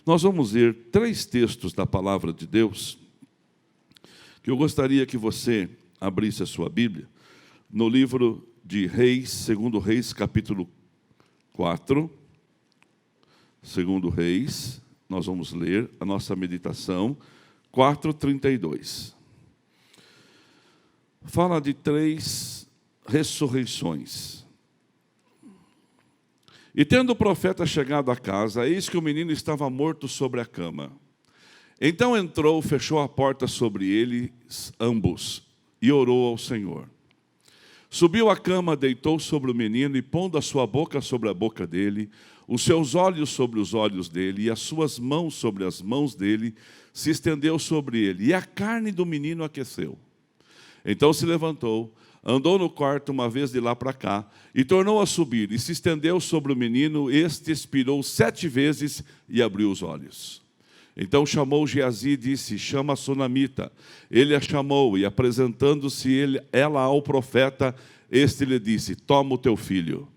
Nós vamos ler 3 textos da palavra de Deus, que eu gostaria que você abrisse a sua Bíblia, no livro de Reis, 2 Reis, capítulo 4. 2 Reis, nós vamos ler a nossa meditação, 4:32. Fala de 3 ressurreições. E tendo o profeta chegado à casa, eis que o menino estava morto sobre a cama. Então entrou, fechou a porta sobre eles ambos e orou ao Senhor. Subiu à cama, deitou sobre o menino e, pondo a sua boca sobre a boca dele, os seus olhos sobre os olhos dele e as suas mãos sobre as mãos dele, se estendeu sobre ele, e a carne do menino aqueceu. Então se levantou, andou no quarto uma vez de lá para cá, e tornou a subir, e se estendeu sobre o menino. Este expirou 7 vezes e abriu os olhos. Então chamou Geazi e disse: chama a sunamita. Ele a chamou, e apresentando-se ela ao profeta, este lhe disse: toma o teu filho.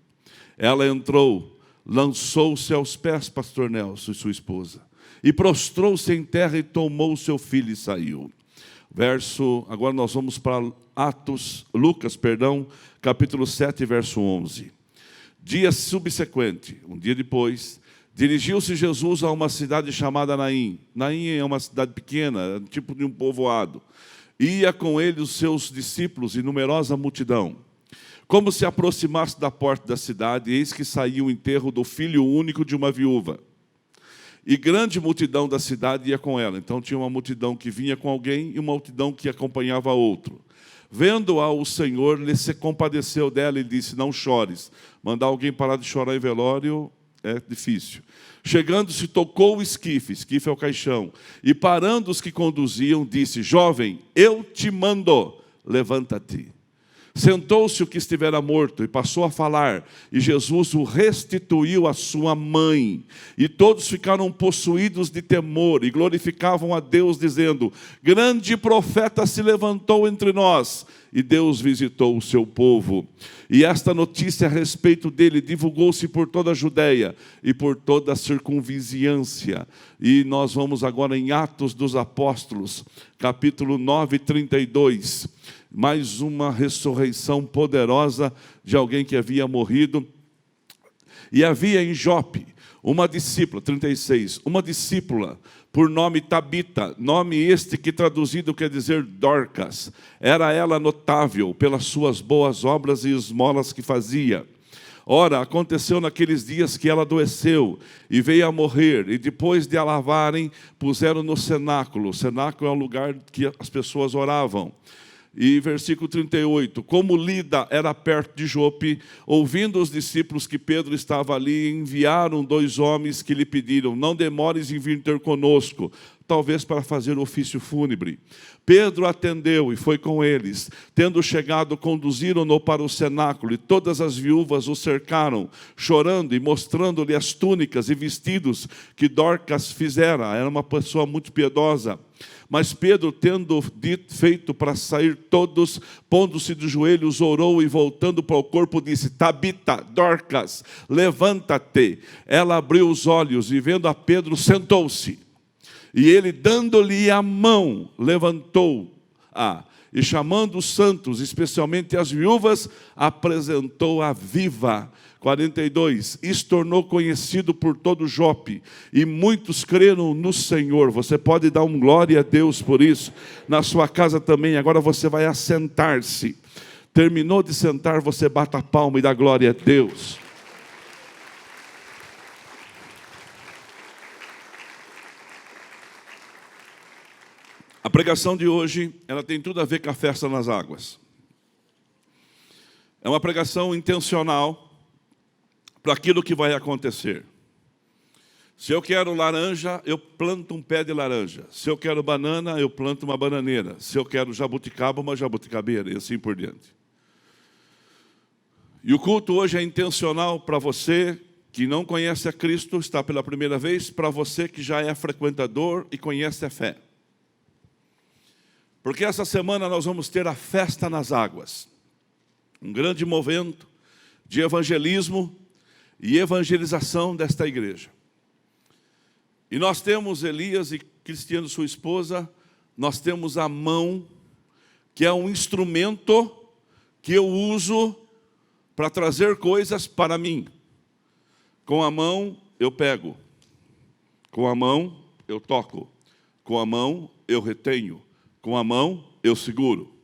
Ela entrou, lançou-se aos pés, pastor Nelson e sua esposa, e prostrou-se em terra e tomou o seu filho e saiu. Agora nós vamos para Lucas, capítulo 7, verso 11. Dia subsequente, um dia depois, dirigiu-se Jesus a uma cidade chamada Naim. Naim é uma cidade pequena, tipo de um povoado. Ia com ele os seus discípulos e numerosa multidão. Como se aproximasse da porta da cidade, eis que saiu o enterro do filho único de uma viúva. E grande multidão da cidade ia com ela. Então tinha uma multidão que vinha com alguém e uma multidão que acompanhava outro. Vendo-a, o Senhor lhe se compadeceu dela e disse: não chores. Mandar alguém parar de chorar em velório é difícil. Chegando-se, tocou o esquife é o caixão, e parando os que conduziam, disse: jovem, eu te mando, levanta-te. Sentou-se o que estivera morto e passou a falar, e Jesus o restituiu à sua mãe. E todos ficaram possuídos de temor e glorificavam a Deus, dizendo: grande profeta se levantou entre nós, e Deus visitou o seu povo. E esta notícia a respeito dele divulgou-se por toda a Judeia e por toda a circunvizinhança. E nós vamos agora em Atos dos Apóstolos, capítulo 9, 32. Mais uma ressurreição poderosa de alguém que havia morrido. E havia em Jope uma discípula, 36, uma discípula por nome Tabita, nome este que traduzido quer dizer Dorcas. Era ela notável pelas suas boas obras e esmolas que fazia. Ora, aconteceu naqueles dias que ela adoeceu e veio a morrer, e depois de a lavarem, puseram no cenáculo. O cenáculo é um lugar que as pessoas oravam. E versículo 38, como Lida era perto de Jope, ouvindo os discípulos que Pedro estava ali, enviaram 2 homens que lhe pediram: não demores em vir ter conosco, talvez para fazer ofício fúnebre. Pedro atendeu e foi com eles. Tendo chegado, conduziram-no para o cenáculo, e todas as viúvas o cercaram, chorando e mostrando-lhe as túnicas e vestidos que Dorcas fizera. Era uma pessoa muito piedosa. Mas Pedro, tendo feito para sair todos, pondo-se de joelhos, orou e voltando para o corpo disse: Tabita, Dorcas, levanta-te. Ela abriu os olhos e vendo a Pedro, sentou-se. E ele, dando-lhe a mão, levantou-a. E chamando os santos, especialmente as viúvas, apresentou-a viva. 42, isso tornou conhecido por todo Jope, e muitos creram no Senhor. Você pode dar um glória a Deus por isso, na sua casa também. Agora você vai assentar-se. Terminou de sentar, você bata a palma e dá glória a Deus. A pregação de hoje, ela tem tudo a ver com a festa nas águas. É uma pregação intencional para aquilo que vai acontecer. Se eu quero laranja, eu planto um pé de laranja. Se eu quero banana, eu planto uma bananeira. Se eu quero jabuticaba, uma jabuticabeira, e assim por diante. E o culto hoje é intencional para você que não conhece a Cristo, está pela primeira vez, para você que já é frequentador e conhece a fé. Porque essa semana nós vamos ter a festa nas águas. Um grande movimento de evangelismo e evangelização desta igreja. E nós temos Elias e Cristiano, sua esposa, nós temos a mão, que é um instrumento que eu uso para trazer coisas para mim. Com a mão eu pego, com a mão eu toco, com a mão eu retenho, com a mão eu seguro.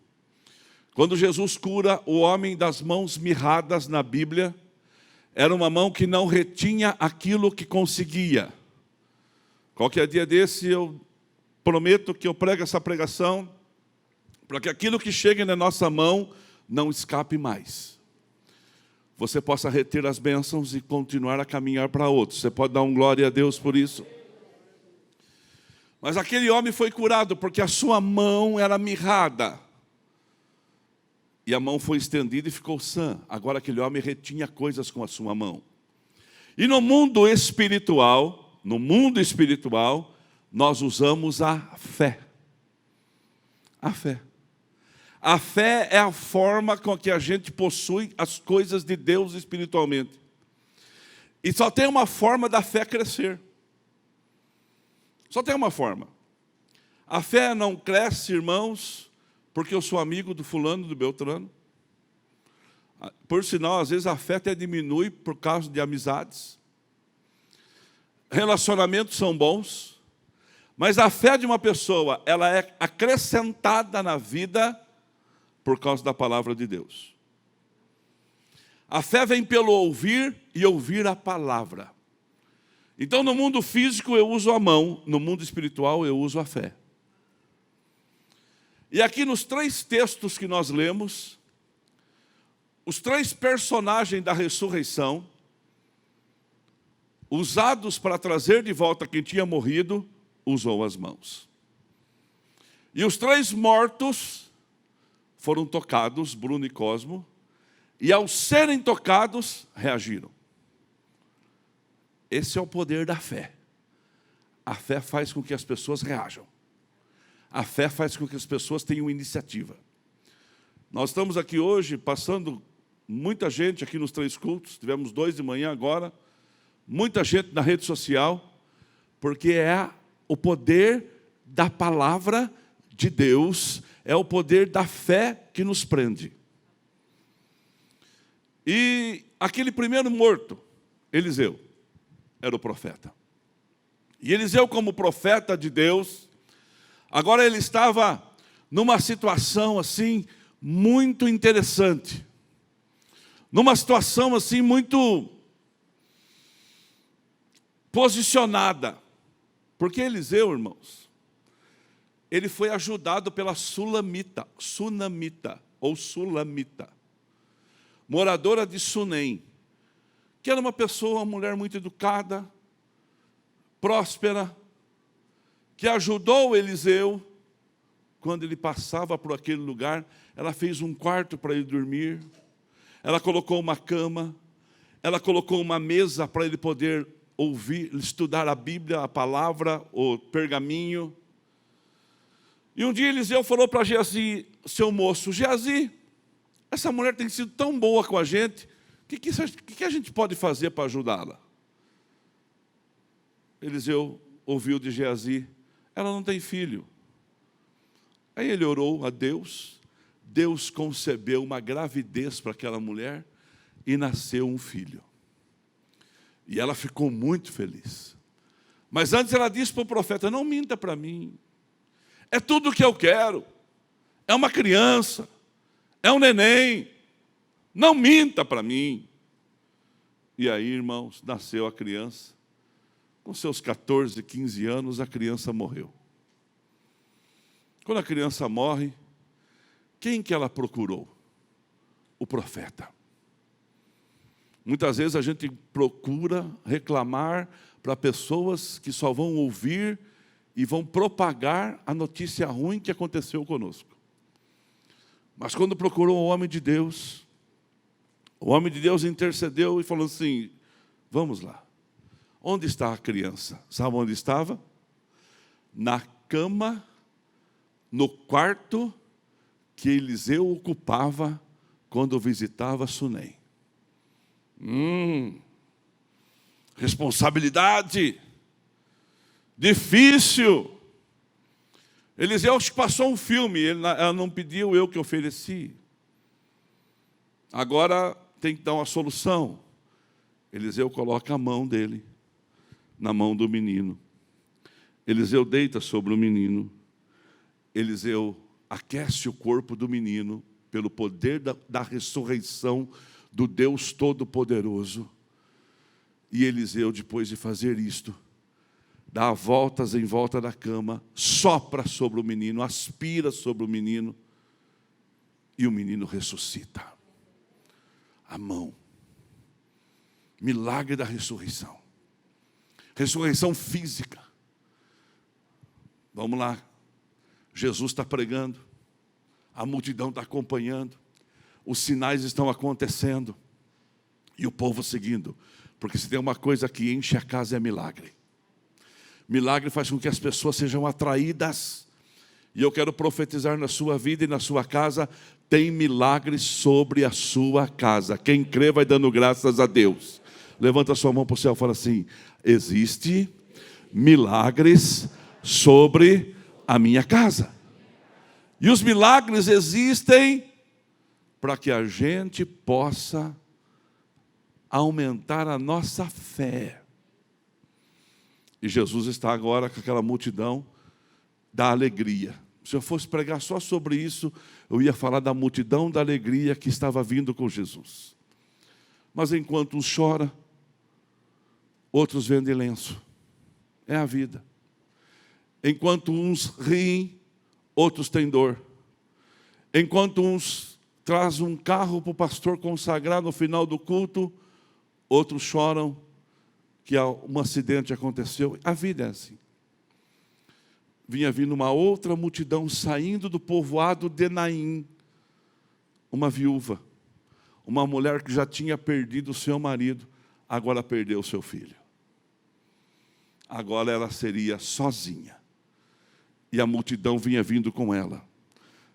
Quando Jesus cura o homem das mãos mirradas na Bíblia, era uma mão que não retinha aquilo que conseguia. Qualquer dia desse eu prometo que eu prego essa pregação para que aquilo que chegue na nossa mão não escape mais. Você possa reter as bênçãos e continuar a caminhar para outros. Você pode dar um glória a Deus por isso? Mas aquele homem foi curado porque a sua mão era mirrada. E a mão foi estendida e ficou sã. Agora aquele homem retinha coisas com a sua mão. E no mundo espiritual, nós usamos a fé. A fé. A fé é a forma com que a gente possui as coisas de Deus espiritualmente. E só tem uma forma da fé crescer. Só tem uma forma. A fé não cresce, irmãos, porque eu sou amigo do fulano, do Beltrano. Por sinal, às vezes a fé até diminui por causa de amizades. Relacionamentos são bons, mas a fé de uma pessoa, ela é acrescentada na vida por causa da palavra de Deus. A fé vem pelo ouvir e ouvir a palavra. Então, no mundo físico eu uso a mão, no mundo espiritual eu uso a fé. E aqui nos 3 textos que nós lemos, os 3 personagens da ressurreição, usados para trazer de volta quem tinha morrido, usou as mãos. E os 3 mortos foram tocados, Bruno e Cosmo, e ao serem tocados, reagiram. Esse é o poder da fé. A fé faz com que as pessoas reajam. A fé faz com que as pessoas tenham iniciativa. Nós estamos aqui hoje, passando muita gente aqui nos 3 cultos, tivemos 2 de manhã agora, muita gente na rede social, porque é o poder da palavra de Deus, é o poder da fé que nos prende. E aquele primeiro morto, Eliseu, era o profeta. E Eliseu, como profeta de Deus, agora ele estava numa situação assim, muito interessante. Numa situação assim, muito posicionada. Porque Eliseu, irmãos, ele foi ajudado pela Sunamita, moradora de Sunem, que era uma pessoa, uma mulher muito educada, próspera, que ajudou Eliseu quando ele passava por aquele lugar. Ela fez um quarto para ele dormir, ela colocou uma cama, ela colocou uma mesa para ele poder ouvir, estudar a Bíblia, a palavra, o pergaminho. E um dia Eliseu falou para Geazi, seu moço, Geazi, essa mulher tem sido tão boa com a gente, o que a gente pode fazer para ajudá-la? Eliseu ouviu de Geazi, ela não tem filho. Aí ele orou a Deus, Deus concebeu uma gravidez para aquela mulher e nasceu um filho. E ela ficou muito feliz. Mas antes ela disse para o profeta, não minta para mim, é tudo o que eu quero, é uma criança, é um neném, não minta para mim. E aí, irmãos, nasceu a criança. Com seus 14, 15 anos, a criança morreu. Quando a criança morre, quem que ela procurou? O profeta. Muitas vezes a gente procura reclamar para pessoas que só vão ouvir e vão propagar a notícia ruim que aconteceu conosco. Mas quando procurou o homem de Deus intercedeu e falou assim, vamos lá, onde está a criança? Sabe onde estava? Na cama, no quarto que Eliseu ocupava quando visitava Sunem. Responsabilidade. Difícil. Eliseu passou um filme, ela não pediu, eu que ofereci. Agora tem que dar uma solução. Eliseu coloca a mão dele na mão do menino. Eliseu deita sobre o menino. Eliseu aquece o corpo do menino pelo poder da ressurreição do Deus Todo-Poderoso. E Eliseu, depois de fazer isto, dá voltas em volta da cama, sopra sobre o menino, aspira sobre o menino, e o menino ressuscita. A mão. Milagre da ressurreição. Ressurreição física. Vamos lá. Jesus está pregando. A multidão está acompanhando. Os sinais estão acontecendo. E o povo seguindo. Porque se tem uma coisa que enche a casa é milagre. Milagre faz com que as pessoas sejam atraídas. E eu quero profetizar na sua vida e na sua casa. Tem milagres sobre a sua casa. Quem crê vai dando graças a Deus. Levanta a sua mão para o céu e fala assim: existe milagres sobre a minha casa. E os milagres existem para que a gente possa aumentar a nossa fé. E Jesus está agora com aquela multidão da alegria. Se eu fosse pregar só sobre isso, eu ia falar da multidão da alegria que estava vindo com Jesus. Mas enquanto uns choram, outros vendem lenço. É a vida. Enquanto uns riem, outros têm dor. Enquanto uns trazem um carro para o pastor consagrar no final do culto, outros choram que um acidente aconteceu. A vida é assim. Vinha vindo uma outra multidão saindo do povoado de Naim. Uma viúva. Uma mulher que já tinha perdido o seu marido, agora perdeu o seu filho. Agora ela seria sozinha. E a multidão vinha vindo com ela.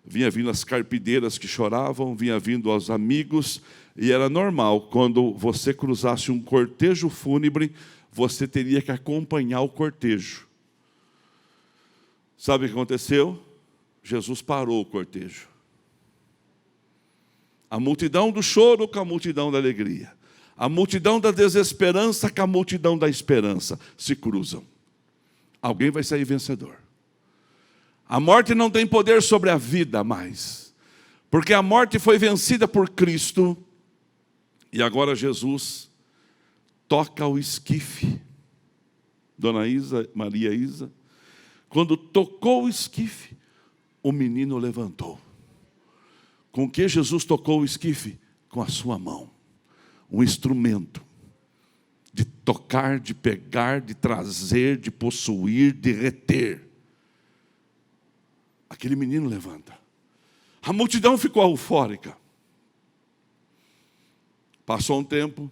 Vinha vindo as carpideiras que choravam, vinha vindo os amigos. E era normal, quando você cruzasse um cortejo fúnebre, você teria que acompanhar o cortejo. Sabe o que aconteceu? Jesus parou o cortejo. A multidão do choro com a multidão da alegria. A multidão da desesperança com a multidão da esperança se cruzam. Alguém vai sair vencedor. A morte não tem poder sobre a vida mais. Porque a morte foi vencida por Cristo. E agora Jesus toca o esquife. Dona Isa, Maria Isa. Quando tocou o esquife, o menino levantou. Com que Jesus tocou o esquife? Com a sua mão. Um instrumento de tocar, de pegar, de trazer, de possuir, de reter. Aquele menino levanta. A multidão ficou eufórica. Passou um tempo,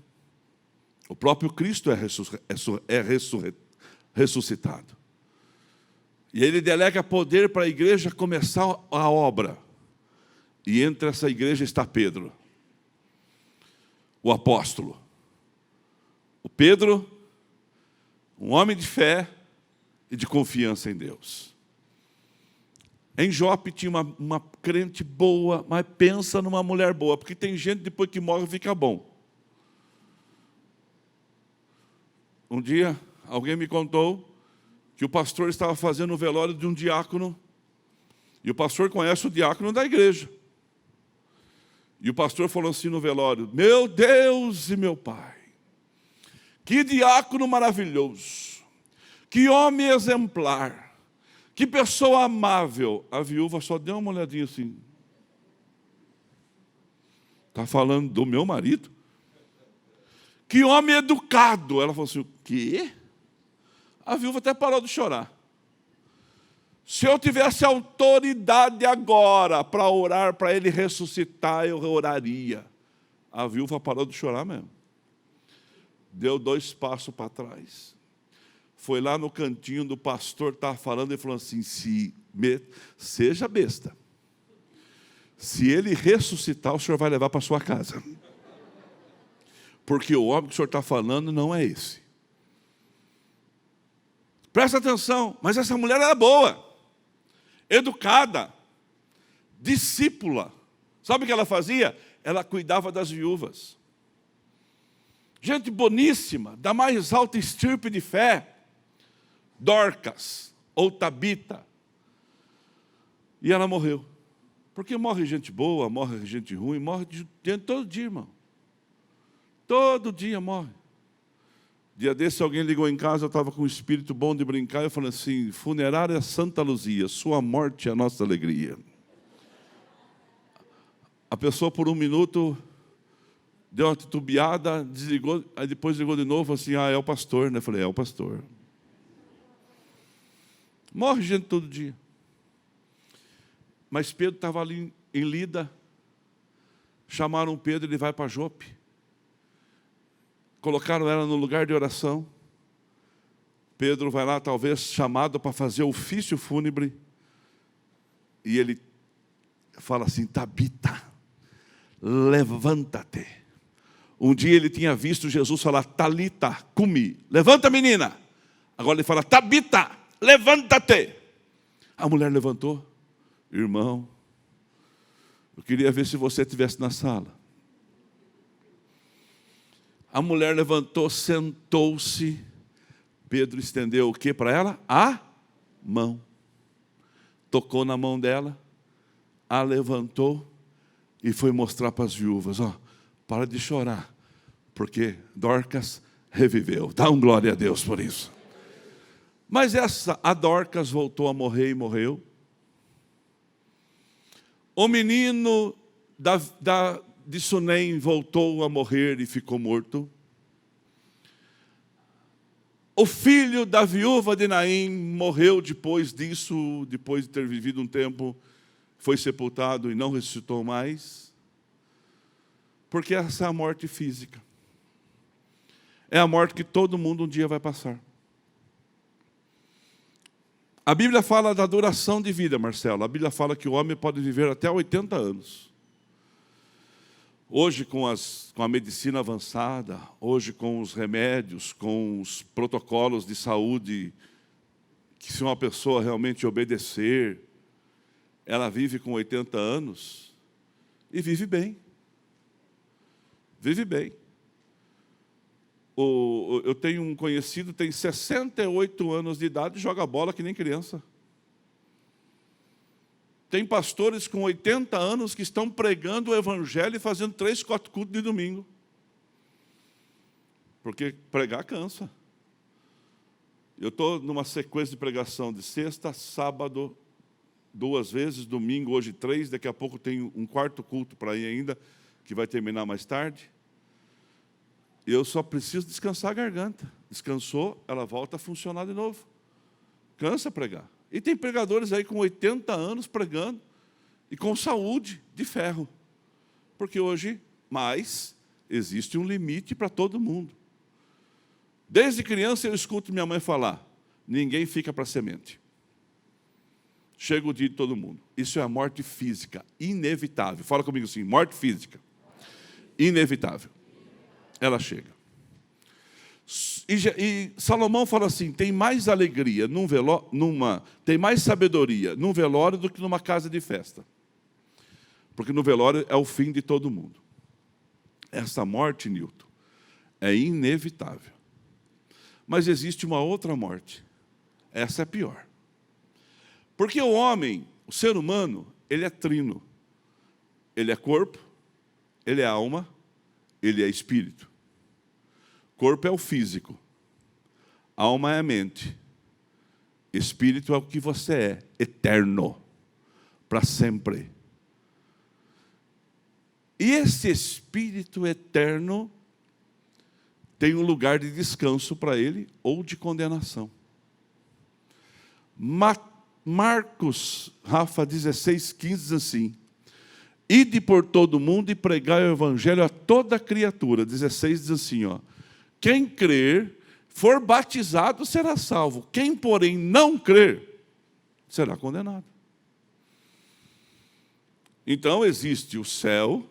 o próprio Cristo é ressuscitado. E ele delega poder para a igreja começar a obra. E entre essa igreja está Pedro, o apóstolo. O Pedro, um homem de fé e de confiança em Deus. Em Jope tinha uma crente boa, mas pensa numa mulher boa, porque tem gente depois que morre fica bom. Um dia, alguém me contou que o pastor estava fazendo o velório de um diácono, e o pastor conhece o diácono da igreja. E o pastor falou assim no velório: meu Deus e meu Pai, que diácono maravilhoso, que homem exemplar, que pessoa amável. A viúva só deu uma olhadinha assim. Está falando do meu marido? Que homem educado. Ela falou assim: o quê? A viúva até parou de chorar. Se eu tivesse autoridade agora para orar para ele ressuscitar, eu oraria. A viúva parou de chorar mesmo. Deu 2 passos para trás. Foi lá no cantinho do pastor, estava falando, e falou assim: seja besta. Se ele ressuscitar, o senhor vai levar para sua casa. Porque o homem que o senhor está falando não é esse. Presta atenção, mas essa mulher era boa, educada, discípula. Sabe o que ela fazia? Ela cuidava das viúvas. Gente boníssima, da mais alta estirpe de fé. Dorcas, ou Tabita. E ela morreu. Porque morre gente boa, morre gente ruim, morre gente todo dia, irmão. Todo dia morre. Dia desse alguém ligou em casa, eu estava com um espírito bom de brincar, eu falei assim, funerária Santa Luzia, sua morte é a nossa alegria. A pessoa por um minuto deu uma titubeada, desligou, aí depois ligou de novo, assim, é o pastor, né? Eu falei, é o pastor. Morre gente todo dia. Mas Pedro estava ali em Lida, chamaram Pedro, ele vai para Jope. Colocaram ela no lugar de oração. Pedro vai lá, talvez chamado para fazer o ofício fúnebre. E ele fala assim, Tabita, levanta-te. Um dia ele tinha visto Jesus falar, Talita, cumi, levanta menina. Agora ele fala, Tabita, levanta-te. A mulher levantou. Irmão, eu queria ver se você estivesse na sala. A mulher levantou, sentou-se. Pedro estendeu o que para ela? A mão. Tocou na mão dela, a levantou e foi mostrar para as viúvas, para de chorar, porque Dorcas reviveu. Dá um glória a Deus por isso. Mas a Dorcas voltou a morrer e morreu. O menino de Sunem voltou a morrer e ficou morto. O filho da viúva de Naim morreu depois disso, depois de ter vivido um tempo, foi sepultado e não ressuscitou mais. Porque essa é a morte física. É a morte que todo mundo um dia vai passar. A Bíblia fala da duração de vida, Marcelo. A Bíblia fala que o homem pode viver até 80 anos. Hoje, com a medicina avançada, hoje com os remédios, com os protocolos de saúde, que se uma pessoa realmente obedecer, ela vive com 80 anos e vive bem. Vive bem. Eu tenho um conhecido, tem 68 anos de idade e joga bola que nem criança. Tem pastores com 80 anos que estão pregando o evangelho e fazendo 3, 4 cultos de domingo. Porque pregar cansa. Eu estou numa sequência de pregação de sexta, sábado, 2 vezes, domingo, hoje 3, daqui a pouco tem um 4º culto para ir ainda, que vai terminar mais tarde. Eu só preciso descansar a garganta. Descansou, ela volta a funcionar de novo. Cansa pregar. E tem pregadores aí com 80 anos pregando e com saúde de ferro. Porque hoje, mais, existe um limite para todo mundo. Desde criança eu escuto minha mãe falar, ninguém fica para semente. Chega o dia de todo mundo. Isso é a morte física, inevitável. Fala comigo assim, morte inevitável. Ela chega. E Salomão fala assim, tem mais alegria tem mais sabedoria num velório do que numa casa de festa. Porque no velório é o fim de todo mundo. Essa morte, Nilton, é inevitável. Mas existe uma outra morte. Essa é pior. Porque o homem, o ser humano, ele é trino. Ele é corpo, ele é alma, ele é espírito. Corpo é o físico, alma é a mente, espírito é o que você é, eterno, para sempre. E esse espírito eterno tem um lugar de descanso para ele ou de condenação. Marcos, Rafa, 16:15 diz assim, ide por todo mundo e pregai o evangelho a toda criatura. 16 diz assim, quem crer, for batizado, será salvo. Quem, porém, não crer, será condenado. Então, existe o céu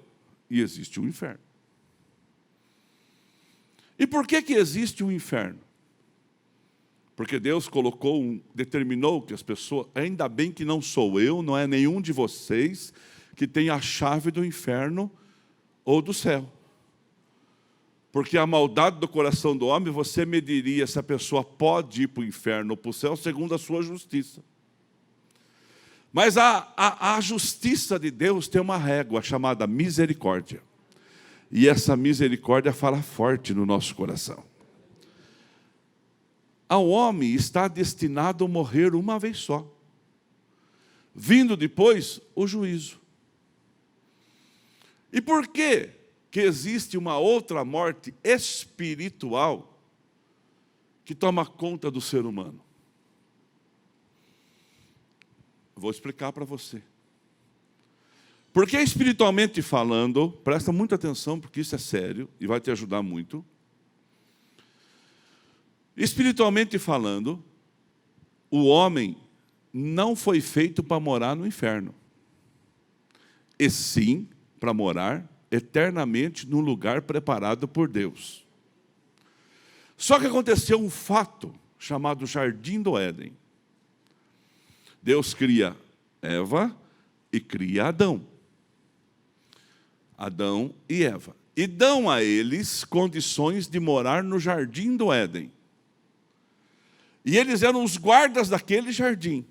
e existe o inferno. E por que existe o inferno? Porque Deus determinou que as pessoas, ainda bem que não sou eu, não é nenhum de vocês que tem a chave do inferno ou do céu. Porque a maldade do coração do homem, você mediria se a pessoa pode ir para o inferno ou para o céu segundo a sua justiça. Mas a justiça de Deus tem uma régua chamada misericórdia. E essa misericórdia fala forte no nosso coração. Ao homem está destinado a morrer uma vez só. Vindo depois o juízo. E por que existe uma outra morte espiritual que toma conta do ser humano? Vou explicar para você. Porque espiritualmente falando, presta muita atenção porque isso é sério e vai te ajudar muito. Espiritualmente falando, o homem não foi feito para morar no inferno, e sim para morar eternamente num lugar preparado por Deus. Só que aconteceu um fato chamado Jardim do Éden. Deus cria Eva e cria Adão. Adão e Eva. E dão a eles condições de morar no Jardim do Éden. E eles eram os guardas daquele jardim.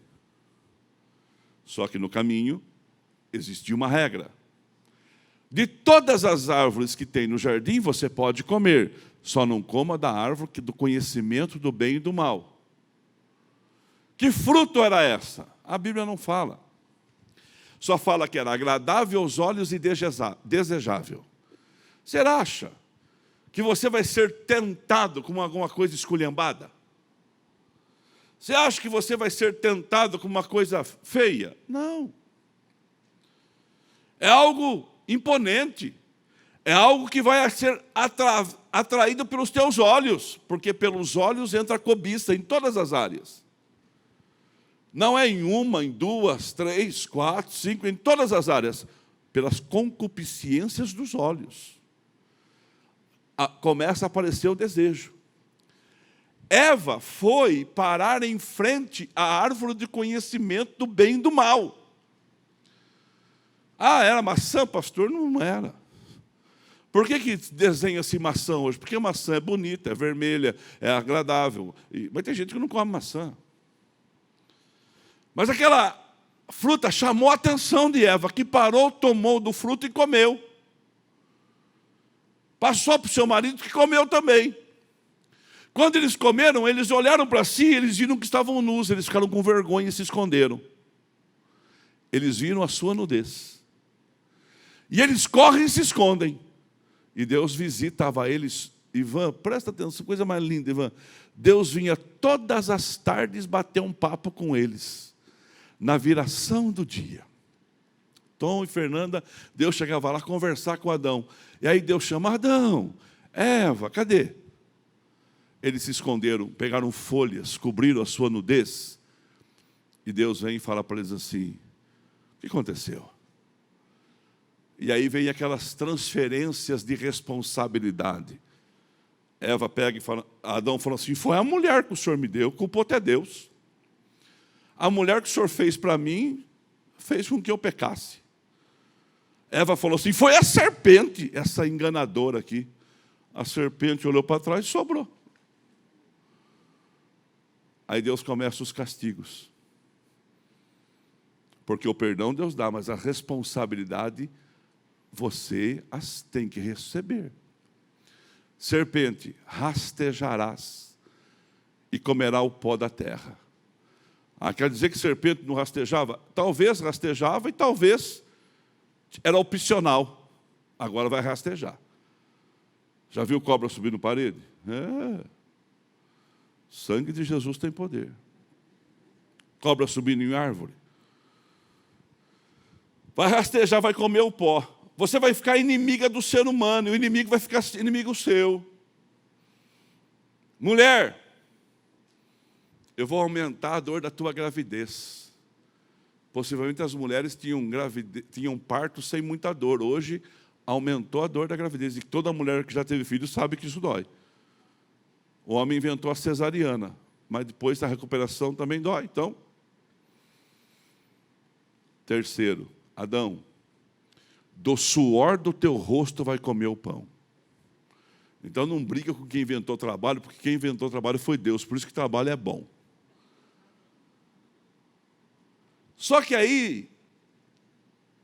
Só que no caminho existia uma regra. De todas as árvores que tem no jardim, você pode comer. Só não coma da árvore do conhecimento do bem e do mal. Que fruto era essa? A Bíblia não fala. Só fala que era agradável aos olhos e desejável. Você acha que você vai ser tentado com alguma coisa esculhambada? Você acha que você vai ser tentado com uma coisa feia? Não. É algo imponente. É algo que vai ser atraído pelos teus olhos, porque pelos olhos entra a cobiça em todas as áreas. Não é em uma, em duas, três, quatro, cinco, em todas as áreas. Pelas concupiscências dos olhos. Começa a aparecer o desejo. Eva foi parar em frente à árvore de conhecimento do bem e do mal. Ah, era maçã, pastor? Não era. Por que desenha-se maçã hoje? Porque maçã é bonita, é vermelha, é agradável. Mas tem gente que não come maçã. Mas aquela fruta chamou a atenção de Eva, que parou, tomou do fruto e comeu. Passou para o seu marido, que comeu também. Quando eles comeram, eles olharam para si, eles viram que estavam nus, eles ficaram com vergonha e se esconderam. Eles viram a sua nudez. E eles correm e se escondem. E Deus visitava eles. Ivan, presta atenção, coisa mais linda, Ivan. Deus vinha todas as tardes bater um papo com eles, na viração do dia. Tom e Fernanda, Deus chegava lá conversar com Adão. E aí Deus chama Adão, Eva, cadê? Eles se esconderam, pegaram folhas, cobriram a sua nudez. E Deus vem e fala para eles assim, o que aconteceu? E aí vem aquelas transferências de responsabilidade. Eva pega e fala, Adão fala assim, foi a mulher que o Senhor me deu, culpou até Deus. A mulher que o Senhor fez para mim, fez com que eu pecasse. Eva falou assim, foi a serpente, essa enganadora aqui. A serpente olhou para trás e sobrou. Aí Deus começa os castigos. Porque o perdão Deus dá, mas a responsabilidade você as tem que receber. Serpente, rastejarás e comerá o pó da terra. Quer dizer que serpente não rastejava? Talvez rastejava e talvez era opcional. Agora vai rastejar. Já viu cobra subir na parede? Sangue de Jesus tem poder. Cobra subindo em árvore. Vai rastejar, vai comer o pó. Você vai ficar inimiga do ser humano, e o inimigo vai ficar inimigo seu. Mulher, eu vou aumentar a dor da tua gravidez. Possivelmente as mulheres tinham parto sem muita dor. Hoje aumentou a dor da gravidez. E toda mulher que já teve filho sabe que isso dói. O homem inventou a cesariana, mas depois a recuperação também dói. Então, terceiro, Adão, do suor do teu rosto vai comer o pão. Então não briga com quem inventou o trabalho, porque quem inventou o trabalho foi Deus, por isso que o trabalho é bom. Só que aí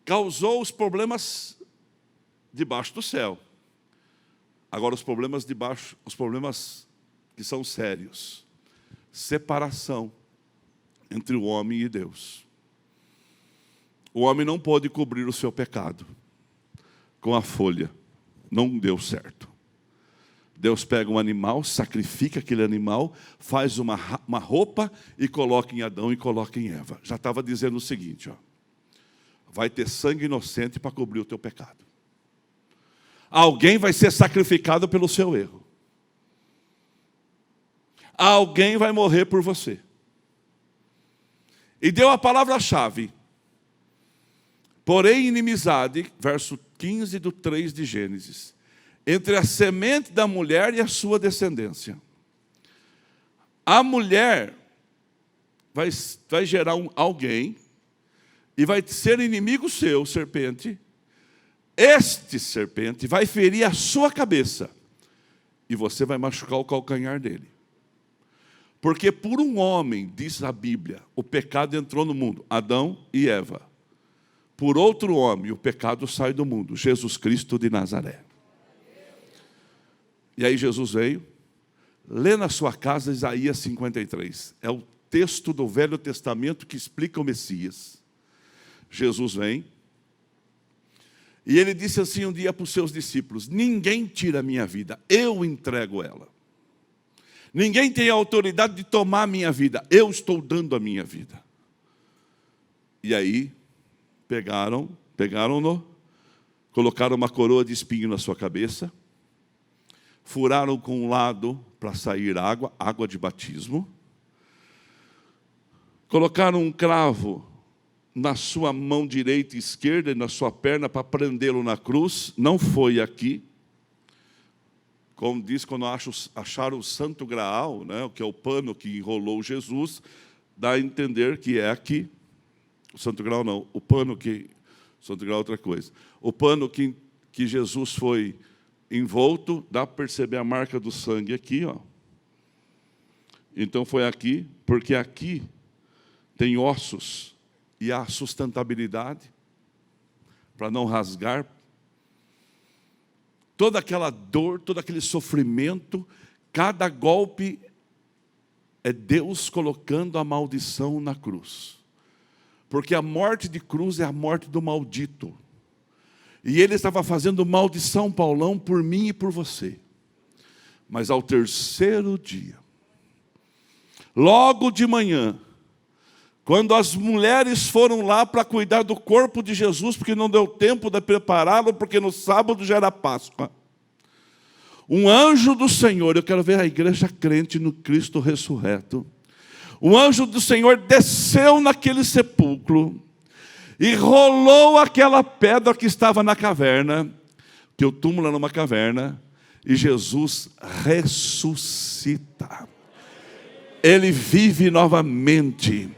causou os problemas debaixo do céu. Agora os problemas debaixo, os problemas que são sérios. Separação entre o homem e Deus. O homem não pôde cobrir o seu pecado com a folha. Não deu certo. Deus pega um animal, sacrifica aquele animal, faz uma roupa e coloca em Adão e coloca em Eva. Já estava dizendo o seguinte, ó, vai ter sangue inocente para cobrir o teu pecado. Alguém vai ser sacrificado pelo seu erro. Alguém vai morrer por você. E deu a palavra-chave. Porém, inimizade, verso 15 do 3 de Gênesis, entre a semente da mulher e a sua descendência. A mulher vai gerar alguém e vai ser inimigo seu, serpente. Este serpente vai ferir a sua cabeça e você vai machucar o calcanhar dele. Porque por um homem, diz a Bíblia, o pecado entrou no mundo, Adão e Eva. Por outro homem, o pecado sai do mundo, Jesus Cristo de Nazaré. E aí Jesus veio, lê na sua casa Isaías 53. É o texto do Velho Testamento que explica o Messias. Jesus vem, e ele disse assim um dia para os seus discípulos, ninguém tira a minha vida, eu entrego ela. Ninguém tem a autoridade de tomar a minha vida, eu estou dando a minha vida. E aí, pegaram-no, colocaram uma coroa de espinho na sua cabeça, furaram com um lado para sair água de batismo, colocaram um cravo na sua mão direita e esquerda e na sua perna para prendê-lo na cruz, não foi aqui, como diz quando acharam o Santo Graal, né, que é o pano que enrolou Jesus, dá a entender que é aqui. O Santo Graal não, o pano que... O Santo Graal é outra coisa. O pano que Jesus foi envolto, dá para perceber a marca do sangue aqui, ó. Então foi aqui, porque aqui tem ossos e há sustentabilidade para não rasgar. Toda aquela dor, todo aquele sofrimento, cada golpe é Deus colocando a maldição na cruz. Porque a morte de cruz é a morte do maldito. E ele estava fazendo maldição, Paulão, por mim e por você. Mas ao terceiro dia, logo de manhã, quando as mulheres foram lá para cuidar do corpo de Jesus, porque não deu tempo de prepará-lo, porque no sábado já era Páscoa, um anjo do Senhor, eu quero ver a igreja crente no Cristo ressurreto, o anjo do Senhor desceu naquele sepulcro, e rolou aquela pedra que estava na caverna, que o túmulo era numa caverna, e Jesus ressuscita. Ele vive novamente.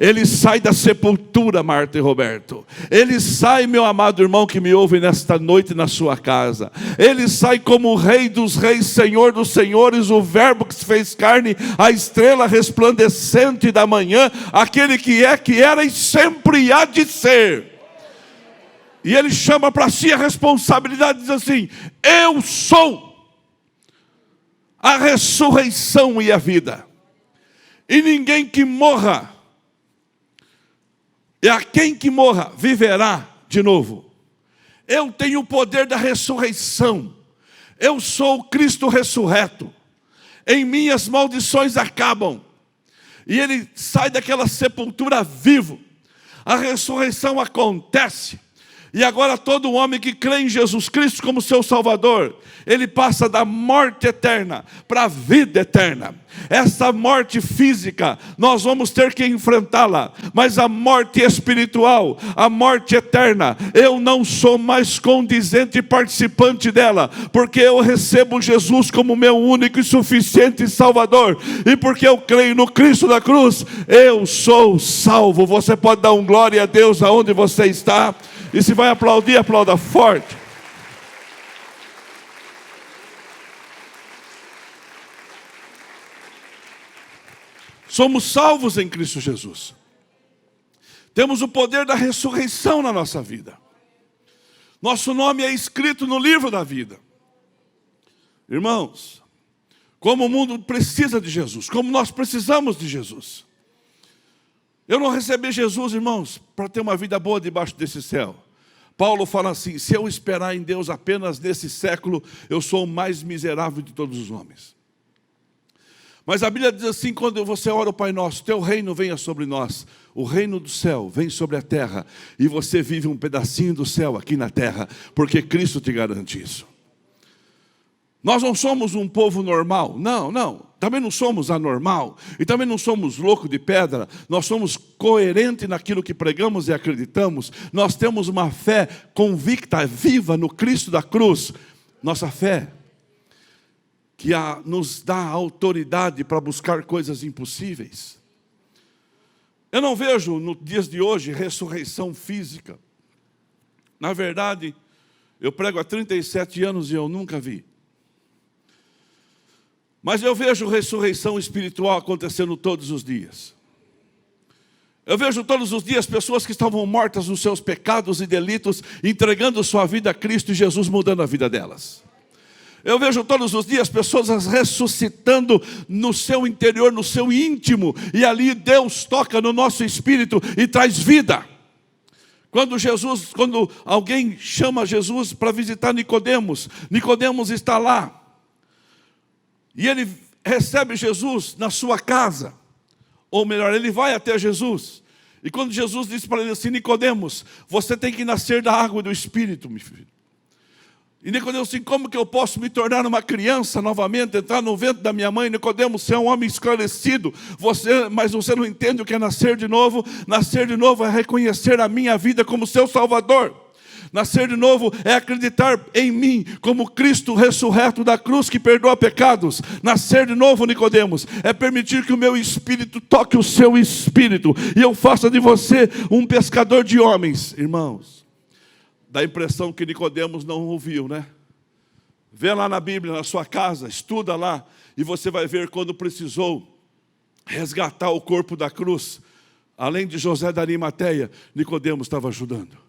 Ele sai da sepultura, Marta e Roberto. Ele sai, meu amado irmão que me ouve nesta noite na sua casa. Ele sai como o Rei dos Reis, Senhor dos Senhores, o Verbo que se fez carne, a estrela resplandecente da manhã, aquele que é, que era e sempre há de ser. E ele chama para si a responsabilidade, diz assim, eu sou a ressurreição e a vida. E ninguém que morra, e a quem que morra, viverá de novo. Eu tenho o poder da ressurreição. Eu sou o Cristo ressurreto. Em mim as maldições acabam. E ele sai daquela sepultura vivo. A ressurreição acontece. E agora todo homem que crê em Jesus Cristo como seu Salvador, ele passa da morte eterna para a vida eterna. Essa morte física, nós vamos ter que enfrentá-la, mas a morte espiritual, a morte eterna, eu não sou mais condizente participante dela, porque eu recebo Jesus como meu único e suficiente Salvador, e porque eu creio no Cristo da cruz, eu sou salvo. Você pode dar um glória a Deus aonde você está, e se vai aplaudir, aplauda forte. Somos salvos em Cristo Jesus. Temos o poder da ressurreição na nossa vida. Nosso nome é escrito no livro da vida. Irmãos, como o mundo precisa de Jesus, como nós precisamos de Jesus. Eu não recebi Jesus, irmãos, para ter uma vida boa debaixo desse céu. Paulo fala assim: se eu esperar em Deus apenas nesse século, eu sou o mais miserável de todos os homens. Mas a Bíblia diz assim, quando você ora o Pai Nosso, teu reino venha sobre nós. O reino do céu vem sobre a terra, e você vive um pedacinho do céu aqui na terra, porque Cristo te garante isso. Nós não somos um povo normal, não. Também não somos anormal, e também não somos louco de pedra. Nós somos coerentes naquilo que pregamos e acreditamos. Nós temos uma fé convicta, viva no Cristo da cruz. Nossa fé que nos dá autoridade para buscar coisas impossíveis. Eu não vejo nos dias de hoje ressurreição física. Na verdade, eu prego há 37 anos e eu nunca vi. Mas eu vejo ressurreição espiritual acontecendo todos os dias. Eu vejo todos os dias pessoas que estavam mortas nos seus pecados e delitos, entregando sua vida a Cristo e Jesus mudando a vida delas. Eu vejo todos os dias pessoas ressuscitando no seu interior, no seu íntimo, e ali Deus toca no nosso espírito e traz vida. Quando alguém chama Jesus para visitar Nicodemos, Nicodemos está lá, e ele recebe Jesus na sua casa, ou melhor, ele vai até Jesus, e quando Jesus diz para ele assim: Nicodemos, você tem que nascer da água e do Espírito, meu filho. E Nicodemos assim: como que eu posso me tornar uma criança novamente, entrar no ventre da minha mãe? Nicodemos, você é um homem esclarecido, mas você não entende o que é nascer de novo. Nascer de novo é reconhecer a minha vida como seu Salvador. Nascer de novo é acreditar em mim como Cristo ressurreto da cruz que perdoa pecados. Nascer de novo, Nicodemos, é permitir que o meu espírito toque o seu espírito e eu faça de você um pescador de homens. Irmãos, dá a impressão que Nicodemos não ouviu, né? Vê lá na Bíblia, na sua casa, estuda lá, e você vai ver quando precisou resgatar o corpo da cruz. Além de José da Arimateia, Nicodemos estava ajudando.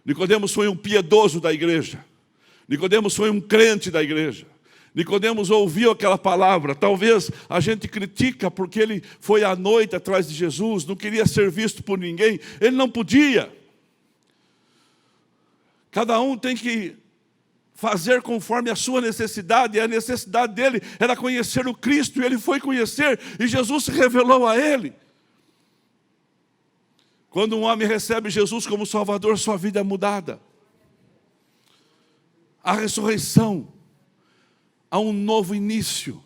Nicodemos foi um piedoso da igreja. Nicodemos foi um crente da igreja. Nicodemos ouviu aquela palavra. Talvez a gente critica porque ele foi à noite atrás de Jesus, não queria ser visto por ninguém. Ele não podia. Cada um tem que fazer conforme a sua necessidade, e a necessidade dele era conhecer o Cristo, e ele foi conhecer, e Jesus se revelou a ele. Quando um homem recebe Jesus como Salvador, sua vida é mudada. A ressurreição, há um novo início.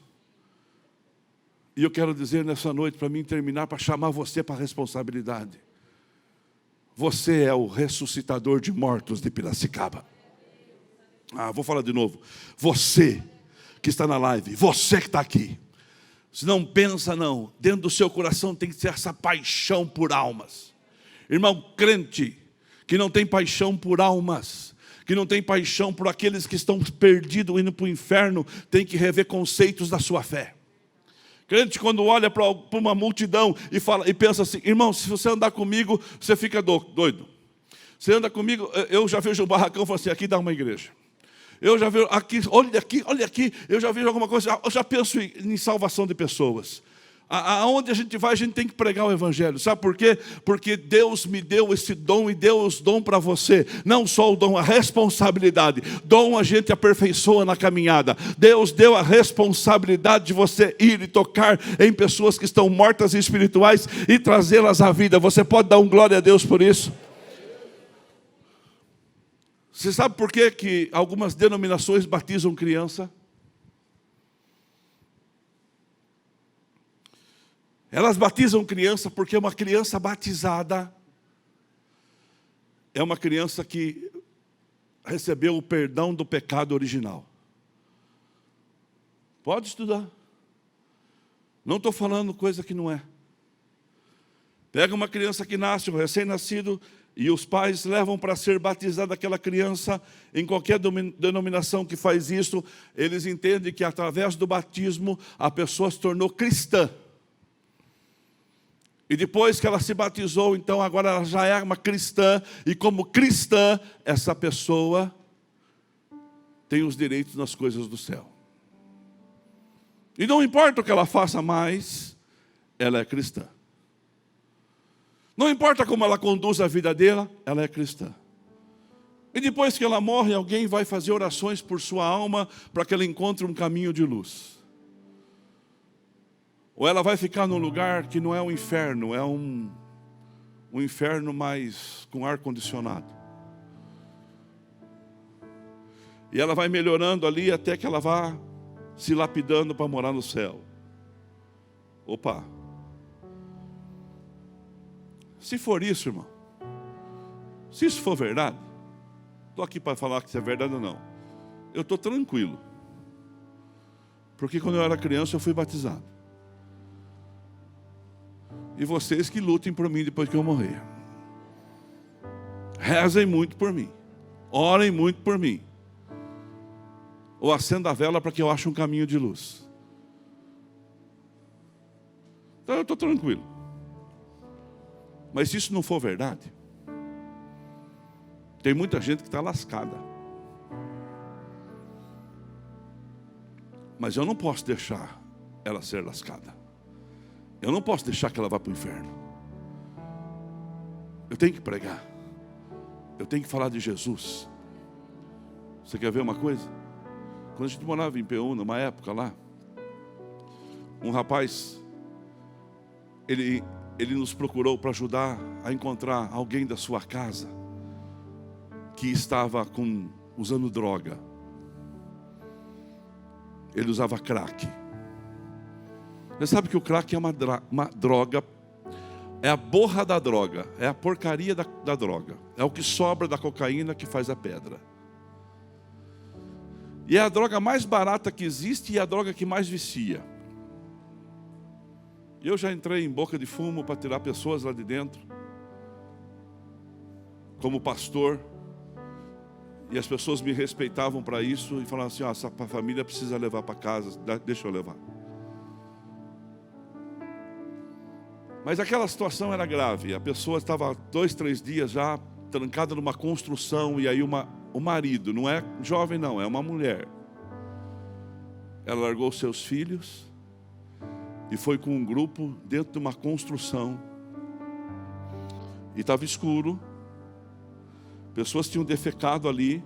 E eu quero dizer nessa noite, para mim terminar, para chamar você para a responsabilidade. Você é o ressuscitador de mortos de Piracicaba. Vou falar de novo. Você que está na live, você que está aqui. Se não pensa não, dentro do seu coração tem que ser essa paixão por almas. Irmão, crente que não tem paixão por almas, que não tem paixão por aqueles que estão perdidos indo para o inferno, tem que rever conceitos da sua fé. Crente quando olha para uma multidão e pensa assim: irmão, se você andar comigo, você fica doido. Você anda comigo, eu já vejo um barracão e falo assim: aqui dá uma igreja. Eu já vejo aqui, olha aqui, eu já vejo alguma coisa, eu já penso em salvação de pessoas. Aonde a gente vai, a gente tem que pregar o Evangelho. Sabe por quê? Porque Deus me deu esse dom e deu os dom para você. Não só o dom, a responsabilidade. Dom a gente aperfeiçoa na caminhada. Deus deu a responsabilidade de você ir e tocar em pessoas que estão mortas e espirituais e trazê-las à vida. Você pode dar um glória a Deus por isso? Você sabe por que algumas denominações batizam criança? Elas batizam criança porque uma criança batizada é uma criança que recebeu o perdão do pecado original. Pode estudar. Não estou falando coisa que não é. Pega uma criança que nasce, um recém-nascido, e os pais levam para ser batizada aquela criança, em qualquer denominação que faz isso, eles entendem que através do batismo a pessoa se tornou cristã. E depois que ela se batizou, então agora ela já é uma cristã, e como cristã, essa pessoa tem os direitos nas coisas do céu. E não importa o que ela faça mais, ela é cristã. Não importa como ela conduz a vida dela, ela é cristã. E depois que ela morre, alguém vai fazer orações por sua alma para que ela encontre um caminho de luz. Ou ela vai ficar num lugar que não é um inferno, é um inferno mais com ar-condicionado. E ela vai melhorando ali até que ela vá se lapidando para morar no céu. Opa! Se for isso, irmão, se isso for verdade, estou aqui para falar que isso é verdade ou não, eu estou tranquilo. Porque quando eu era criança eu fui batizado. E vocês que lutem por mim depois que eu morrer. Rezem muito por mim. Orem muito por mim. Ou acenda a vela para que eu ache um caminho de luz. Então eu estou tranquilo. Mas se isso não for verdade, tem muita gente que está lascada. Mas eu não posso deixar ela ser lascada. Eu não posso deixar que ela vá para o inferno. Eu tenho que pregar. Eu tenho que falar de Jesus. Você quer ver uma coisa? Quando a gente morava em P1, numa época lá, um rapaz, ele nos procurou para ajudar a encontrar alguém da sua casa que estava usando droga. Ele usava crack. Você sabe que o crack é uma droga, é a borra da droga, é a porcaria da droga. É o que sobra da cocaína que faz a pedra. E é a droga mais barata que existe e é a droga que mais vicia. Eu já entrei em boca de fumo para tirar pessoas lá de dentro, como pastor, e as pessoas me respeitavam para isso e falavam assim: essa família precisa levar para casa, deixa eu levar. Mas aquela situação era grave, a pessoa estava 2, 3 dias já trancada numa construção, e aí o marido, não é jovem não, é uma mulher, ela largou seus filhos e foi com um grupo dentro de uma construção. E estava escuro. Pessoas tinham defecado ali.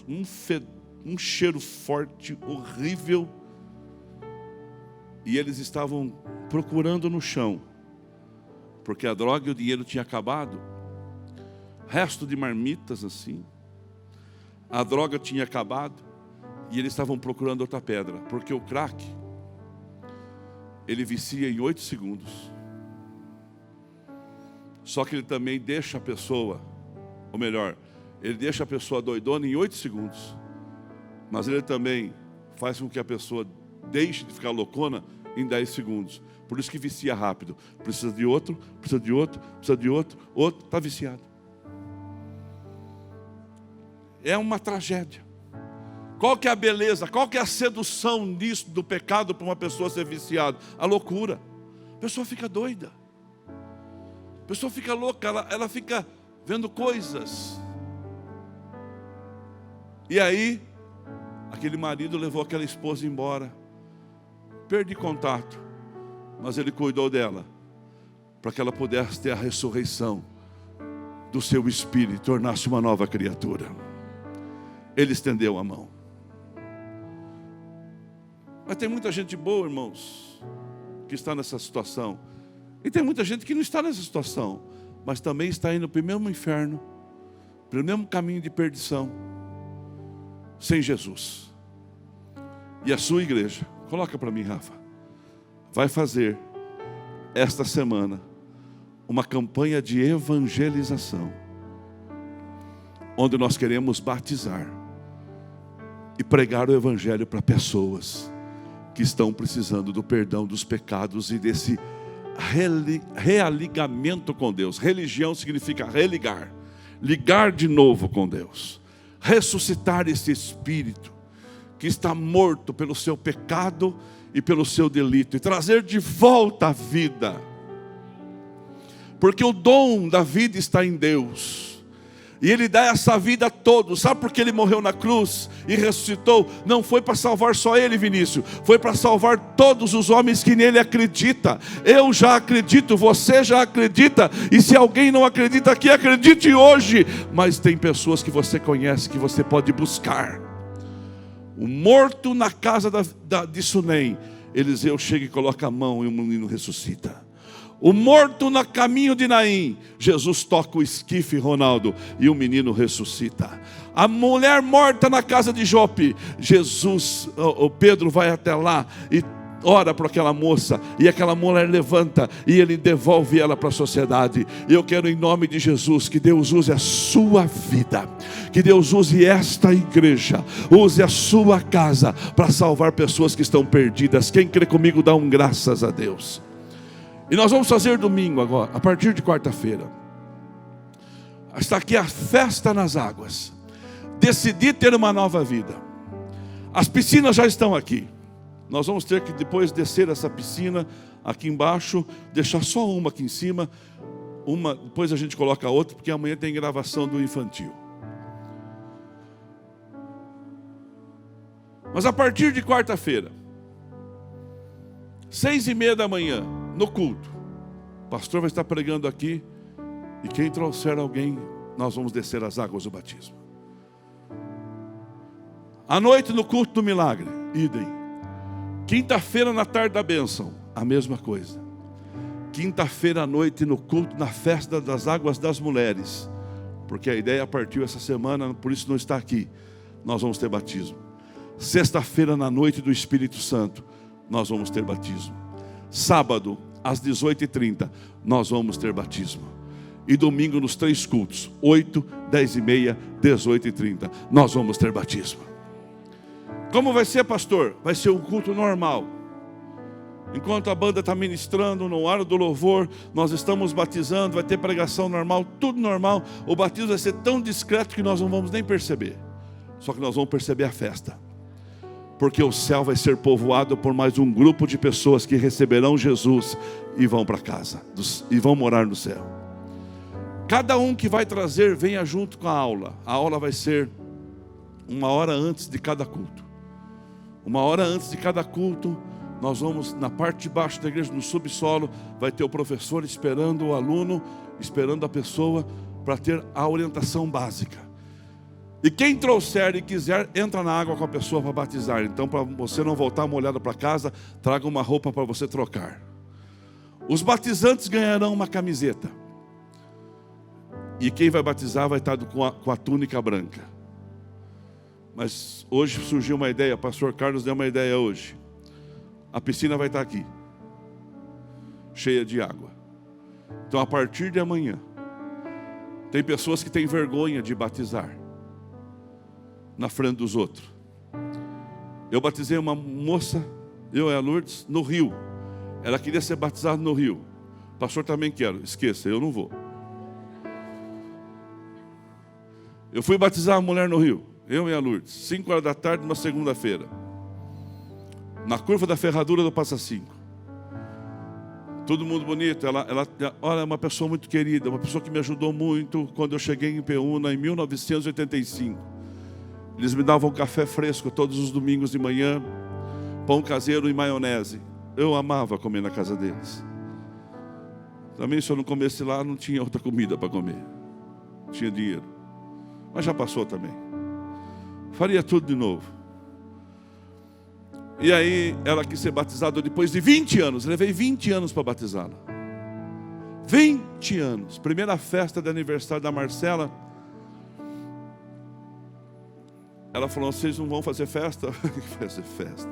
Um cheiro forte, horrível. E eles estavam procurando no chão. Porque a droga e o dinheiro tinham acabado. Resto de marmitas assim. A droga tinha acabado. E eles estavam procurando outra pedra. Porque o crack, ele vicia em 8 segundos. Só que ele também deixa a pessoa, ou melhor, ele deixa a pessoa doidona em 8 segundos. Mas ele também faz com que a pessoa deixe de ficar loucona em 10 segundos. Por isso que vicia rápido. Precisa de outro, precisa de outro, precisa de outro, está viciado. É uma tragédia. Qual que é a beleza, qual que é a sedução nisso do pecado para uma pessoa ser viciada? A loucura. A pessoa fica doida. A pessoa fica louca, ela fica vendo coisas. E aí, aquele marido levou aquela esposa embora. Perdi contato, mas ele cuidou dela, para que ela pudesse ter a ressurreição do seu espírito, tornar-se uma nova criatura. Ele estendeu a mão. Mas tem muita gente boa, irmãos, que está nessa situação. E tem muita gente que não está nessa situação, mas também está indo para o mesmo inferno, pelo mesmo caminho de perdição, sem Jesus. E a sua igreja, coloca para mim, Rafa, vai fazer esta semana uma campanha de evangelização, onde nós queremos batizar e pregar o evangelho para pessoas que estão precisando do perdão dos pecados e desse realigamento com Deus. Religião significa religar, ligar de novo com Deus, ressuscitar esse espírito que está morto pelo seu pecado e pelo seu delito, e trazer de volta a vida, porque o dom da vida está em Deus. E Ele dá essa vida a todos. Sabe por que Ele morreu na cruz e ressuscitou? Não foi para salvar só Ele, Vinícius. Foi para salvar todos os homens que nele acreditam. Eu já acredito, você já acredita. E se alguém não acredita aqui, acredite hoje. Mas tem pessoas que você conhece, que você pode buscar. O morto na casa de Sunem, Eliseu chega e coloca a mão e o menino ressuscita. O morto no caminho de Naim, Jesus toca o esquife, Ronaldo, e o menino ressuscita. A mulher morta na casa de Jope, o Pedro vai até lá e ora para aquela moça, e aquela mulher levanta, e ele devolve ela para a sociedade. Eu quero, em nome de Jesus, que Deus use a sua vida, que Deus use esta igreja, use a sua casa, para salvar pessoas que estão perdidas. Quem crê comigo, dá graças a Deus. E nós vamos fazer domingo agora, a partir de quarta-feira. Está aqui a festa nas águas. Decidi ter uma nova vida. As piscinas já estão aqui. Nós vamos ter que depois descer essa piscina aqui embaixo, deixar só uma aqui em cima. Depois a gente coloca outra, porque amanhã tem gravação do infantil. Mas a partir de quarta-feira, 6:30 da manhã, no culto, o pastor vai estar pregando aqui, e quem trouxer alguém, nós vamos descer as águas do batismo. À noite no culto do milagre, idem. Quinta-feira na tarde da bênção, a mesma coisa. Quinta-feira à noite no culto, na festa das águas das mulheres, porque a ideia partiu essa semana, por isso não está aqui. Nós vamos ter batismo. Sexta-feira na noite do Espírito Santo, nós vamos ter batismo. Sábado, às 18:30, nós vamos ter batismo. E domingo nos 3 cultos, 8, 10:30, 18:30, nós vamos ter batismo. Como vai ser, pastor? Vai ser um culto normal. Enquanto a banda está ministrando, no hora do louvor, nós estamos batizando, vai ter pregação normal, tudo normal. O batismo vai ser tão discreto que nós não vamos nem perceber. Só que nós vamos perceber a festa. Porque o céu vai ser povoado por mais um grupo de pessoas que receberão Jesus e vão para casa, e vão morar no céu. Cada um que vai trazer, venha junto com a aula. A aula vai ser 1 hora antes de cada culto. 1 hora antes de cada culto, nós vamos na parte de baixo da igreja, no subsolo, vai ter o professor esperando o aluno, esperando a pessoa para ter a orientação básica. E quem trouxer e quiser, entra na água com a pessoa para batizar. Então, para você não voltar molhado para casa, traga uma roupa para você trocar. Os batizantes ganharão uma camiseta. E quem vai batizar vai estar com a túnica branca. Mas hoje surgiu uma ideia, o pastor Carlos deu uma ideia hoje. A piscina vai estar aqui, cheia de água. Então, a partir de amanhã, tem pessoas que têm vergonha de batizar na frente dos outros. Eu batizei uma moça, eu e a Lourdes, no rio. Ela queria ser batizada no rio. Pastor, também quero. Esqueça, eu não vou. Eu fui batizar a mulher no rio, eu e a Lourdes, 5 horas da tarde, numa segunda-feira, na curva da ferradura do Passa 5. Todo mundo bonito. Ela é uma pessoa muito querida, uma pessoa que me ajudou muito quando eu cheguei em Peúna em 1985. Eles me davam café fresco todos os domingos de manhã, pão caseiro e maionese. Eu amava comer na casa deles. Também, se eu não comesse lá, não tinha outra comida para comer. Não tinha dinheiro. Mas já passou também. Faria tudo de novo. E aí, ela quis ser batizada depois de 20 anos. Levei 20 anos para batizá-la. 20 anos. Primeira festa de aniversário da Marcela. Ela falou, vocês não vão fazer festa? Fazer festa.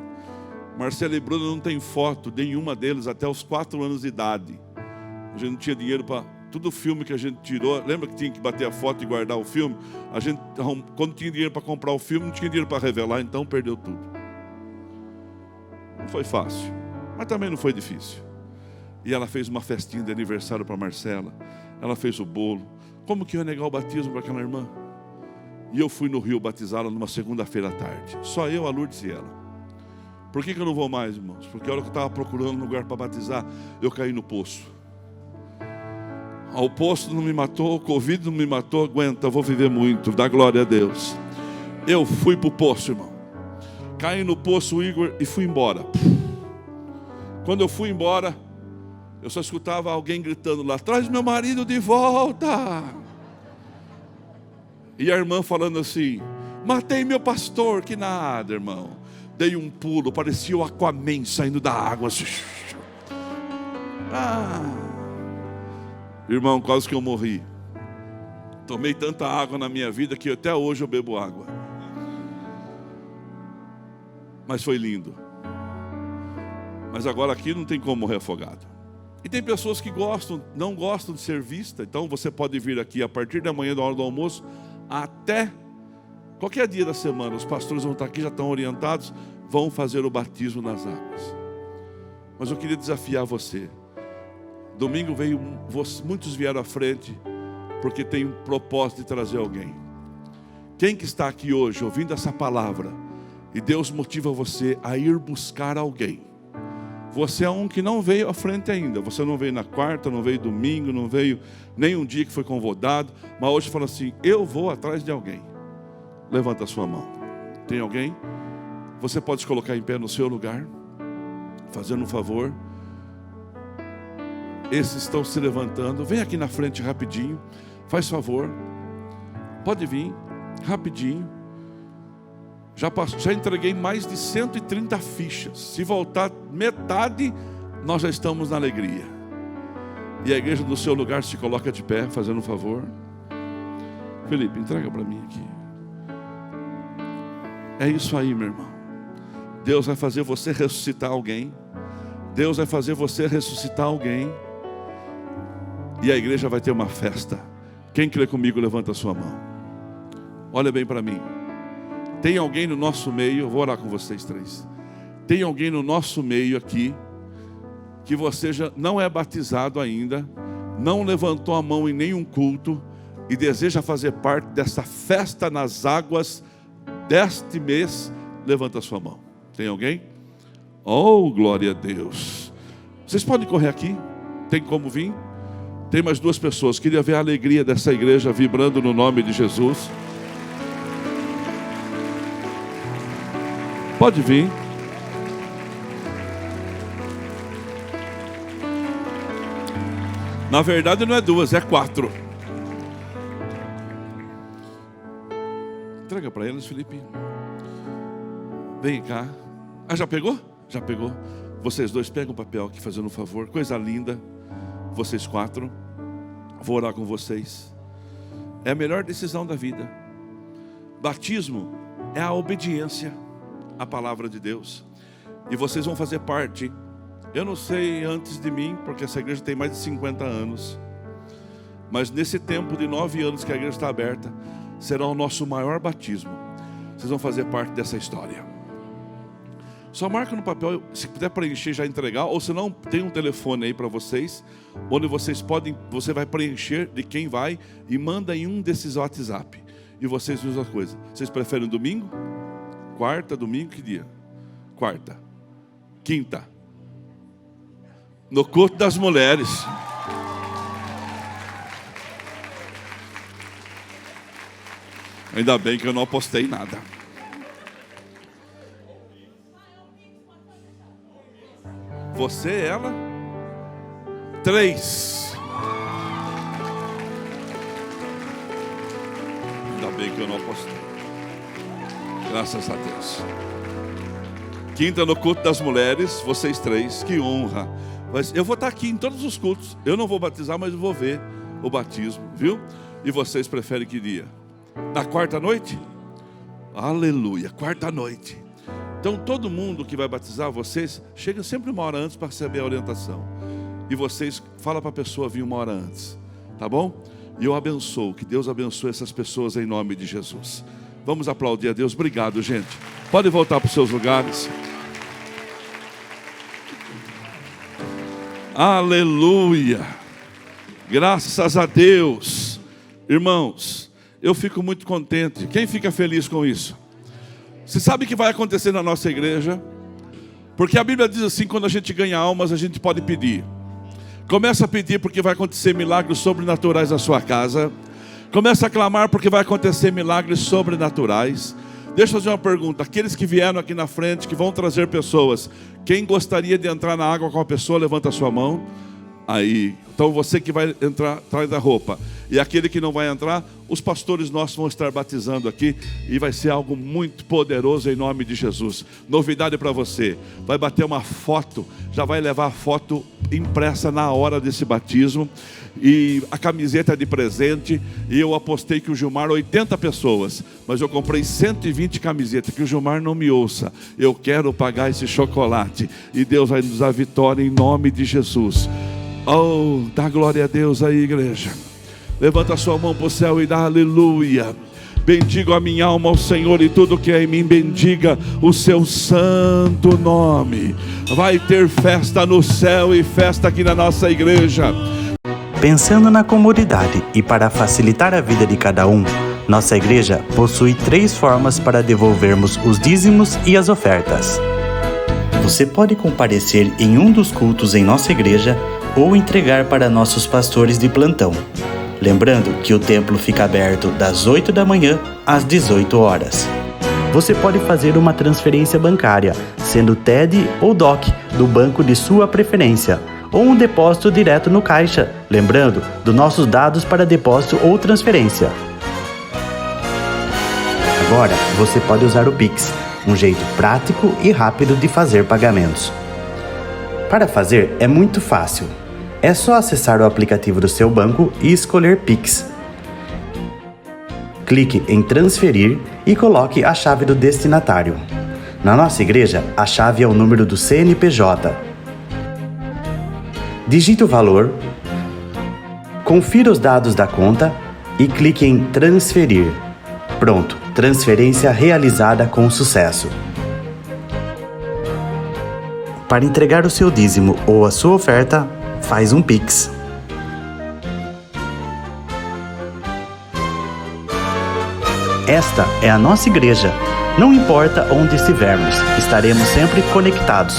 Marcelo e Bruno não tem foto, nenhuma deles, até os 4 anos de idade. A gente não tinha dinheiro para... Todo filme que a gente tirou, lembra que tinha que bater a foto e guardar o filme? A gente, quando tinha dinheiro para comprar o filme, não tinha dinheiro para revelar, então perdeu tudo. Não foi fácil, mas também não foi difícil. E ela fez uma festinha de aniversário para Marcela. Ela fez o bolo. Como que ia negar o batismo para aquela irmã? E eu fui no Rio batizá-la numa segunda-feira à tarde. Só eu, a Lourdes e ela. Por que eu não vou mais, irmãos? Porque a hora que eu estava procurando um lugar para batizar, eu caí no poço. O poço não me matou, o Covid não me matou, aguenta, eu vou viver muito, dá glória a Deus. Eu fui para o poço, irmão. Caí no poço, Igor, e fui embora. Quando eu fui embora, eu só escutava alguém gritando lá, traz meu marido de volta. E a irmã falando assim, matei meu pastor, que nada, irmão. Dei um pulo, parecia o Aquaman saindo da água. Irmão, quase que eu morri. Tomei tanta água na minha vida que até hoje eu bebo água. Mas foi lindo. Mas agora aqui não tem como morrer afogado. E tem pessoas que não gostam de ser vista. Então você pode vir aqui a partir da manhã, da hora do almoço, até qualquer dia da semana. Os pastores vão estar aqui, já estão orientados, vão fazer o batismo nas águas. Mas eu queria desafiar você. Domingo muitos vieram à frente, porque tem um propósito de trazer alguém. Quem que está aqui hoje, ouvindo essa palavra, e Deus motiva você a ir buscar alguém? Você é um que não veio à frente ainda. Você não veio na quarta, não veio domingo, não veio nem um dia que foi convidado, mas hoje fala assim, eu vou atrás de alguém. Levanta a sua mão. Tem alguém? Você pode se colocar em pé no seu lugar, fazendo um favor. Esses estão se levantando. Vem aqui na frente rapidinho. Faz favor. Pode vir, rapidinho. Já entreguei mais de 130 fichas. Se voltar metade, nós já estamos na alegria. E a igreja do seu lugar se coloca de pé, fazendo um favor. Felipe, entrega para mim aqui. É isso aí, meu irmão. Deus vai fazer você ressuscitar alguém. Deus vai fazer você ressuscitar alguém. E a igreja vai ter uma festa. Quem crê comigo, levanta a sua mão. Olha bem para mim. Tem alguém no nosso meio, eu vou orar com vocês 3. Tem alguém no nosso meio aqui, que você já não é batizado ainda, não levantou a mão em nenhum culto, e deseja fazer parte dessa festa nas águas deste mês. Levanta a sua mão. Tem alguém? Oh, glória a Deus. Vocês podem correr aqui? Tem como vir? Tem mais 2 pessoas. Queria ver a alegria dessa igreja vibrando no nome de Jesus. Pode vir. Na verdade não é 2, é 4. Entrega para eles, Felipe. Vem cá. Já pegou? Já pegou. Vocês 2 pegam o papel aqui, fazendo um favor. Coisa linda. Vocês 4. Vou orar com vocês. É a melhor decisão da vida. Batismo é a obediência à palavra de Deus. E vocês vão fazer parte. Eu não sei antes de mim, porque essa igreja tem mais de 50 anos. Mas nesse tempo de 9 anos que a igreja está aberta, será o nosso maior batismo. Vocês vão fazer parte dessa história. Só marca no papel, se puder preencher, já entregar. Ou se não, tem um telefone aí para vocês, onde você vai preencher de quem vai e manda em um desses WhatsApp. E vocês usam a coisa. Vocês preferem domingo? Quarta, domingo, que dia? Quarta. Quinta. No culto das mulheres. Ainda bem que eu não apostei nada. Você, ela? 3. Ainda bem que eu não apostei. Graças a Deus. Quinta no culto das mulheres, vocês 3, que honra. Mas eu vou estar aqui em todos os cultos. Eu não vou batizar, mas eu vou ver o batismo, viu? E vocês preferem que dia? Na quarta noite? Aleluia, quarta noite. Então todo mundo que vai batizar vocês, chega sempre uma hora antes para receber a orientação. E vocês, fala para a pessoa vir uma hora antes, tá bom? E eu abençoo, que Deus abençoe essas pessoas em nome de Jesus. Vamos aplaudir a Deus, obrigado gente. Podem voltar para os seus lugares. Aleluia, graças a Deus. Irmãos, eu fico muito contente. Quem fica feliz com isso? Você sabe o que vai acontecer na nossa igreja? Porque a Bíblia diz assim, quando a gente ganha almas, a gente pode pedir. Começa a pedir porque vai acontecer milagres sobrenaturais na sua casa. Começa a clamar porque vai acontecer milagres sobrenaturais. Deixa eu fazer uma pergunta. Aqueles que vieram aqui na frente, que vão trazer pessoas, quem gostaria de entrar na água com a pessoa, levanta a sua mão. Aí, então você que vai entrar, traz a roupa. E aquele que não vai entrar, os pastores nossos vão estar batizando aqui. E vai ser algo muito poderoso em nome de Jesus. Novidade para você. Vai bater uma foto, já vai levar a foto impressa na hora desse batismo. E a camiseta de presente. E eu apostei que o Gilmar, 80 pessoas. Mas eu comprei 120 camisetas. Que o Gilmar não me ouça. Eu quero pagar esse chocolate. E Deus vai nos dar vitória em nome de Jesus. Oh, dá glória a Deus aí, igreja. Levanta a sua mão para o céu e dá aleluia. Bendigo a minha alma ao Senhor e tudo que é em mim, bendiga o seu santo nome. Vai ter festa no céu e festa aqui na nossa igreja. Pensando na comunidade e para facilitar a vida de cada um, nossa igreja possui 3 formas para devolvermos os dízimos e as ofertas. Você pode comparecer em um dos cultos em nossa igreja ou entregar para nossos pastores de plantão. Lembrando que o templo fica aberto das 8 da manhã às 18 horas. Você pode fazer uma transferência bancária, sendo TED ou DOC, do banco de sua preferência, ou um depósito direto no caixa, lembrando dos nossos dados para depósito ou transferência. Agora, você pode usar o Pix, um jeito prático e rápido de fazer pagamentos. Para fazer é muito fácil. É só acessar o aplicativo do seu banco e escolher Pix. Clique em transferir e coloque a chave do destinatário. Na nossa igreja, a chave é o número do CNPJ. Digite o valor, confira os dados da conta e clique em transferir. Pronto, transferência realizada com sucesso. Para entregar o seu dízimo ou a sua oferta, faz um Pix. Esta é a nossa igreja. Não importa onde estivermos, estaremos sempre conectados.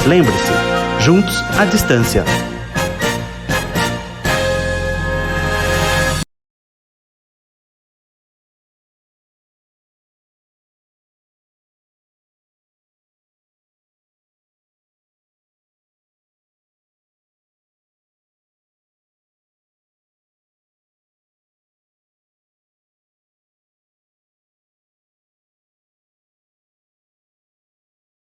Lembre-se, juntos à distância.